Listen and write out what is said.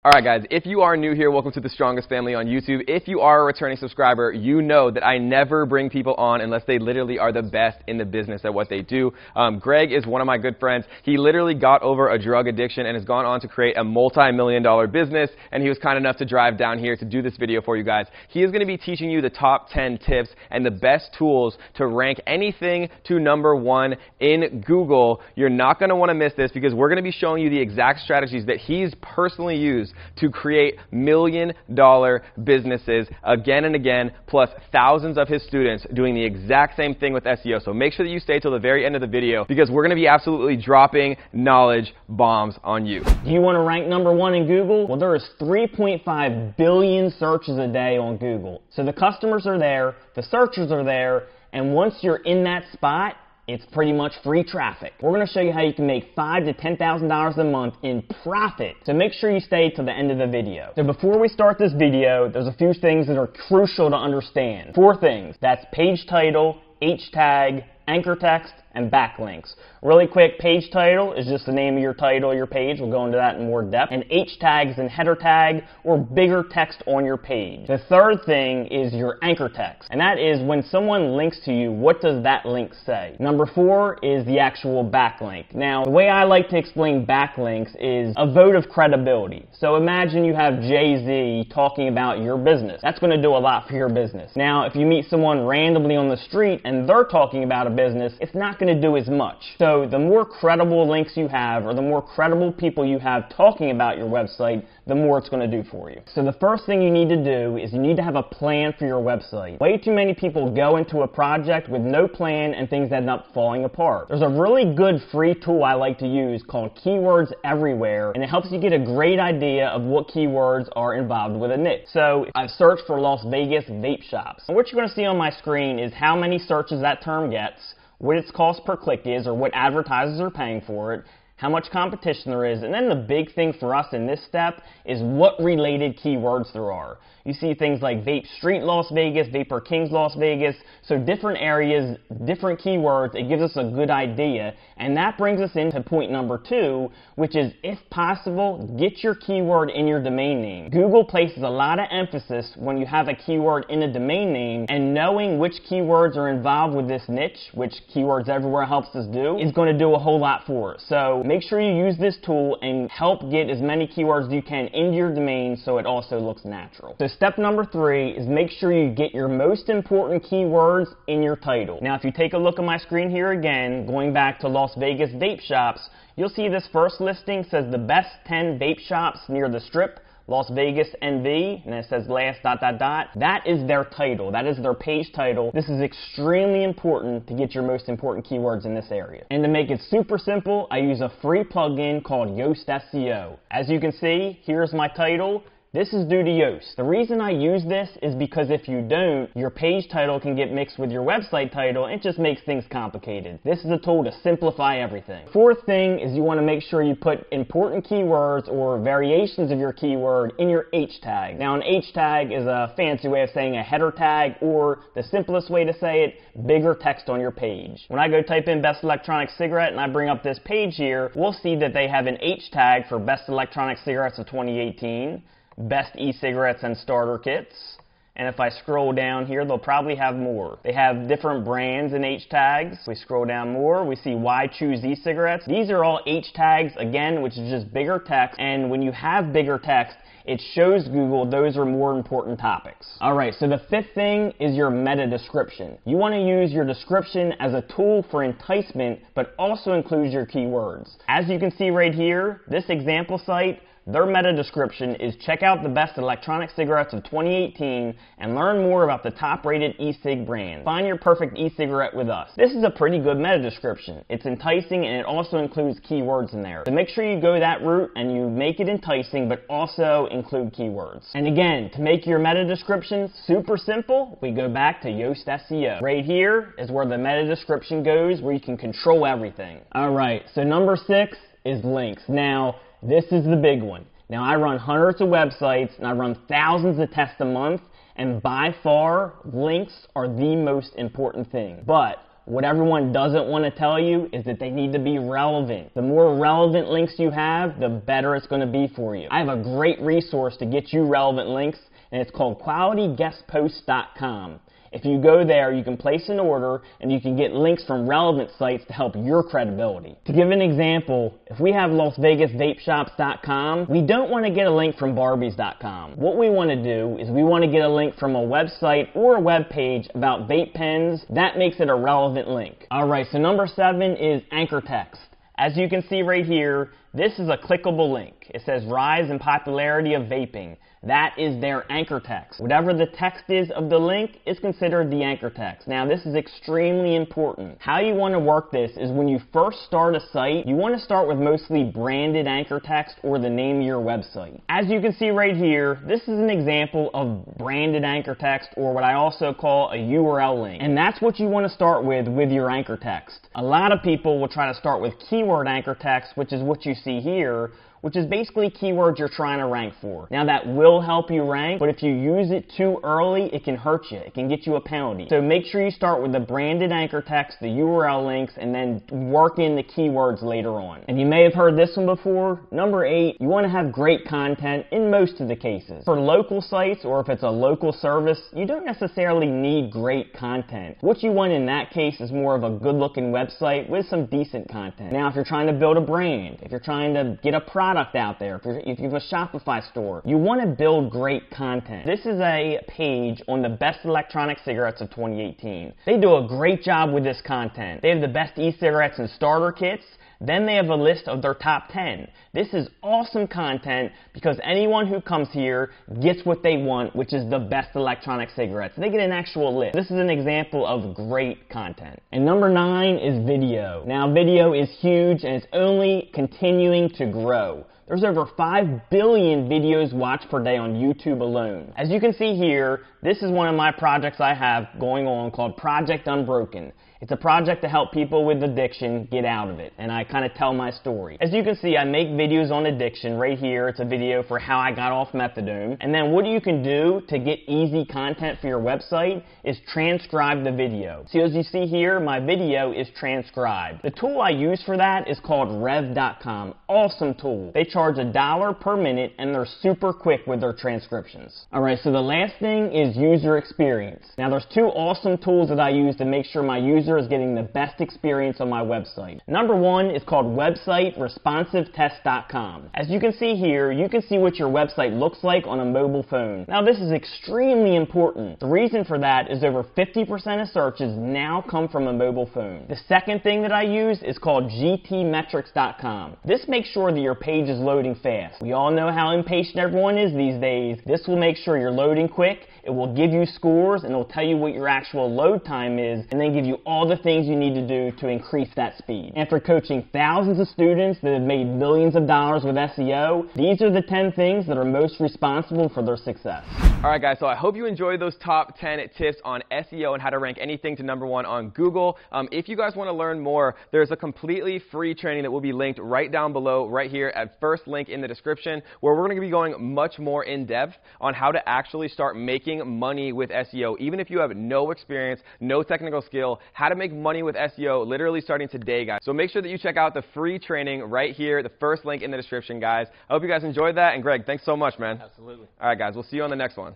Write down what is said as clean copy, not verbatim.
Alright guys, if you are new here, welcome to the strongest family on YouTube. If you are a returning subscriber, you know that I never bring people on unless they literally are the best in the business at what they do. Greg is one of my good friends. He literally got over a drug addiction and has gone on to create a multi-million-dollar business, and he was kind enough to drive down here to do this video for you guys. He is going to be teaching you the top 10 tips and the best tools to rank anything to #1 in Google. You're not going to want to miss this because we're going to be showing you the exact strategies that he's personally used to create million-dollar businesses again and again, plus thousands of his students doing the exact same thing with SEO. So make sure that you stay till the very end of the video because we're going to be absolutely dropping knowledge bombs on you. Do you want to rank #1 in Google? Well, there is 3.5 billion searches a day on Google. So the customers are there, the searchers are there, and once you're in that spot, it's pretty much free traffic. We're going to show you how you can make $5,000 to $10,000 a month in profit. So make sure you stay till the end of the video. So before we start this video, there's a few things that are crucial to understand. 4 things. That's page title, H tag, anchor text, and backlinks. Really quick, page title is just the name of your title, your page. We'll go into that in more depth. And H tags and header tag or bigger text on your page. The third thing is your anchor text. And that is when someone links to you, what does that link say? Number 4 is the actual backlink. Now, the way I like to explain backlinks is a vote of credibility. So imagine you have Jay-Z talking about your business. That's going to do a lot for your business. Now, if you meet someone randomly on the street and they're talking about a business, it's not going to do as much. So the more credible links you have or the more credible people you have talking about your website, the more it's going to do for you. So the first thing you need to do is you need to have a plan for your website. Way too many people go into a project with no plan and things end up falling apart. There's a really good free tool I like to use called Keywords Everywhere, and it helps you get a great idea of what keywords are involved with a niche. So I've searched for Las Vegas vape shops. And what you're going to see on my screen is how many searches that term gets, what its cost per click is, or what advertisers are paying for it, how much competition there is, and then the big thing for us in this step is what related keywords there are. You see things like Vape Street Las Vegas, Vapor Kings Las Vegas, so different areas, different keywords, it gives us a good idea, and that brings us into point number 2, which is, if possible, get your keyword in your domain name. Google places a lot of emphasis when you have a keyword in a domain name, and knowing which keywords are involved with this niche, which Keywords Everywhere helps us do, is going to do a whole lot for us. So make sure you use this tool and help get as many keywords as you can into your domain so it also looks natural. So step number 3 is make sure you get your most important keywords in your title. Now if you take a look at my screen here again, going back to Las Vegas vape shops, you'll see this first listing says the best 10 vape shops near the Strip, Las Vegas NV, and it says last ... That is their title. That is their page title. This is extremely important to get your most important keywords in this area. And to make it super simple, I use a free plugin called Yoast SEO. As you can see, here's my title. This is due to Yoast. The reason I use this is because if you don't, your page title can get mixed with your website title and it just makes things complicated. This is a tool to simplify everything. 4th thing is you want to make sure you put important keywords or variations of your keyword in your H tag. Now an H tag is a fancy way of saying a header tag, or the simplest way to say it, bigger text on your page. When I go type in best electronic cigarette and I bring up this page here, we'll see that they have an H tag for best electronic cigarettes of 2018. Best e-cigarettes and starter kits. And if I scroll down here, they'll probably have more. They have different brands in H tags. If we scroll down more, we see why choose e-cigarettes. These are all H tags, again, which is just bigger text. And when you have bigger text, it shows Google those are more important topics. Alright, so the 5th thing is your meta description. You want to use your description as a tool for enticement, but also includes your keywords. As you can see right here, this example site, their meta description is check out the best electronic cigarettes of 2018 and learn more about the top-rated e-cig brands. Find your perfect e-cigarette with us. This is a pretty good meta description. It's enticing and it also includes keywords in there. So make sure you go that route and you make it enticing but also include keywords. And again, to make your meta description super simple, we go back to Yoast SEO. Right here is where the meta description goes, where you can control everything. Alright, so number 6 is links. Now, this is the big one. Now, I run hundreds of websites, and I run thousands of tests a month, and by far, links are the most important thing. But what everyone doesn't want to tell you is that they need to be relevant. The more relevant links you have, the better it's going to be for you. I have a great resource to get you relevant links, and it's called qualityguestposts.com. If you go there, you can place an order and you can get links from relevant sites to help your credibility. To give an example, if we have LasVegasVapeShops.com, we don't want to get a link from Barbies.com. What we want to do is we want to get a link from a website or a web page about vape pens. That makes it a relevant link. Alright, so number 7 is anchor text. As you can see right here, this is a clickable link. It says rise in popularity of vaping. That is their anchor text. Whatever the text is of the link is considered the anchor text. Now, this is extremely important. How you want to work this is when you first start a site, you want to start with mostly branded anchor text or the name of your website. As you can see right here, this is an example of branded anchor text, or what I also call a URL link. And that's what you want to start with your anchor text. A lot of people will try to start with keyword anchor text, which is what you see here, which is basically keywords you're trying to rank for. Now, that will help you rank, but if you use it too early, it can hurt you. It can get you a penalty. So make sure you start with the branded anchor text, the URL links, and then work in the keywords later on. And you may have heard this one before. Number 8, you want to have great content in most of the cases. For local sites, or if it's a local service, you don't necessarily need great content. What you want in that case is more of a good-looking website with some decent content. Now, if you're trying to build a brand, if you're trying to get a product out there, if you have a Shopify store, you want to build great content. This is a page on the best electronic cigarettes of 2018. They do a great job with this content. They have the best e-cigarettes and starter kits. Then they have a list of their top 10. This is awesome content because anyone who comes here gets what they want, which is the best electronic cigarettes. They get an actual list. This is an example of great content. And number 9 is video. Now, video is huge and it's only continuing to grow. There's over 5 billion videos watched per day on YouTube alone. As you can see here, this is one of my projects I have going on called Project Unbroken. It's a project to help people with addiction get out of it, and I kind of tell my story. As you can see, I make videos on addiction. Right here, it's a video for how I got off methadone. And then what you can do to get easy content for your website is transcribe the video. So as you see here, my video is transcribed. The tool I use for that is called Rev.com. Awesome tool. They charge $1 per minute, and they're super quick with their transcriptions. Alright, so the last thing is user experience. Now, there's 2 awesome tools that I use to make sure my user is getting the best experience on my website. Number 1 is called WebsiteResponsiveTest.com. As you can see here, you can see what your website looks like on a mobile phone. Now, this is extremely important. The reason for that is over 50% of searches now come from a mobile phone. The second thing that I use is called GTmetrics.com. This makes sure that your page is loading fast. We all know how impatient everyone is these days. This will make sure you're loading quick. It will give you scores, and it will tell you what your actual load time is, and then give you all the things you need to do to increase that speed. After coaching thousands of students that have made millions of dollars with SEO, these are the 10 things that are most responsible for their success. Alright guys, so I hope you enjoyed those top 10 tips on SEO and how to rank anything to number 1 on Google. If you guys want to learn more, there's a completely free training that will be linked right down below, right here at first link in the description, where we're going to be going much more in depth on how to actually start making money with SEO, even if you have no experience, no technical skill, how to make money with SEO literally starting today, guys. So make sure that you check out the free training right here, the first link in the description, guys. I hope you guys enjoyed that, and Greg, thanks so much, man. Absolutely. All right, guys, we'll see you on the next one.